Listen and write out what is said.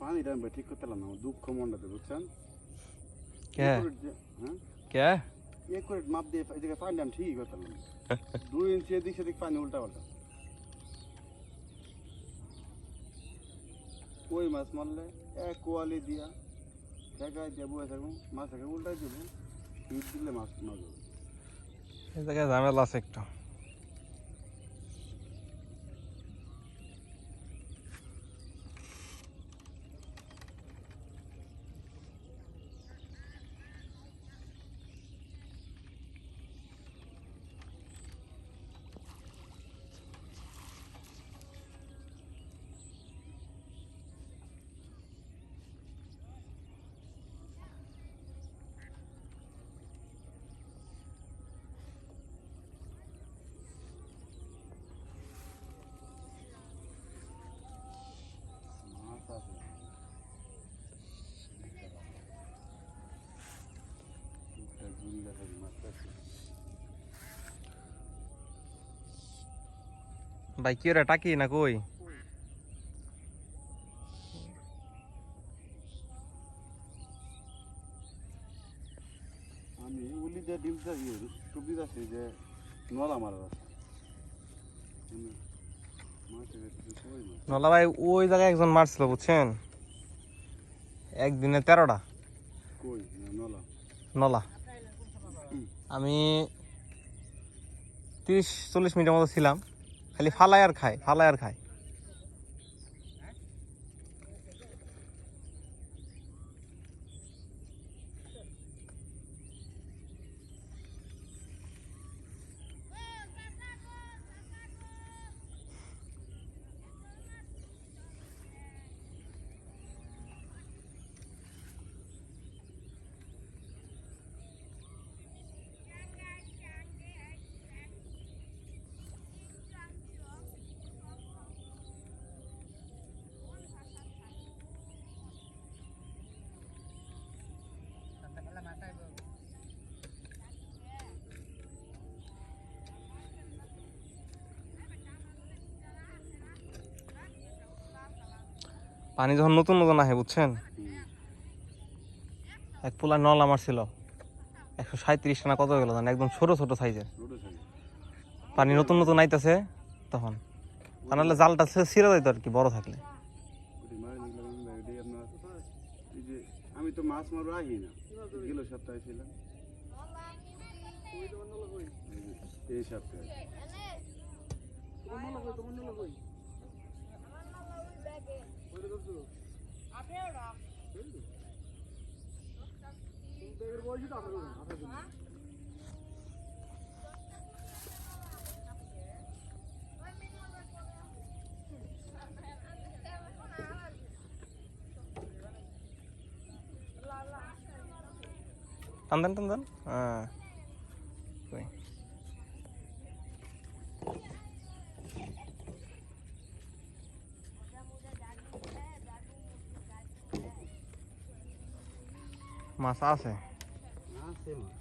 পানিটা আমি ঠিক করতে পারলাম না, আমার দুঃখ মনটাতে, বুঝছেন? কে হ্যাঁ, কে করে মাপ দিয়ে এই জায়গায় পানিটা আমি ঠিকই করতে পারলাম না। 2 ইঞ্চি এদিক সেদিক পানি উল্টা পাল্টা। কই মাছ মারলে এক কোয়ালি দিয়া ঠেকাই দিয়ে বয়ে থাকুন, মাছটাকে উল্টাই দিব, হিট দিলে মাছ মারবে। এই জায়গায় ঝামেলা আছে একটু। মাছ আছে, ঝুড়ি দেখা মাছ আছে। ভাই কি ওরা টাকি না কই? আমি উলি দিয়ে ডিম সবজি আছে যে নলা মারার আছে। নলা ভাই ওই জায়গায় একজন মারছিল বুঝছেন, একদিনে 13টা কই নলা। নলা। আমি 30-40 মিনিটের মতো ছিলাম, খালি ফালাই আর খায়, ফালাই আর খায়। পানি যখন নতুন নতুন আসে বুঝছেন, এক পোলা নলা মারছিল 137 না কত গেল জানেন, একদম ছোট ছোট সাইজের। পানি নতুন নতুন আইতেছে তখন, তা নাহলে জালটা ছিঁড়ে যাইতো আর কি বড় থাকলে। আমি তো মাছ মারবো আহি না, গেল সপ্তাহে ছিলাম, এই সপ্তাহে। টান দেন টান দেন, হ্যাঁ। মাছ আছে, আছে মাছ।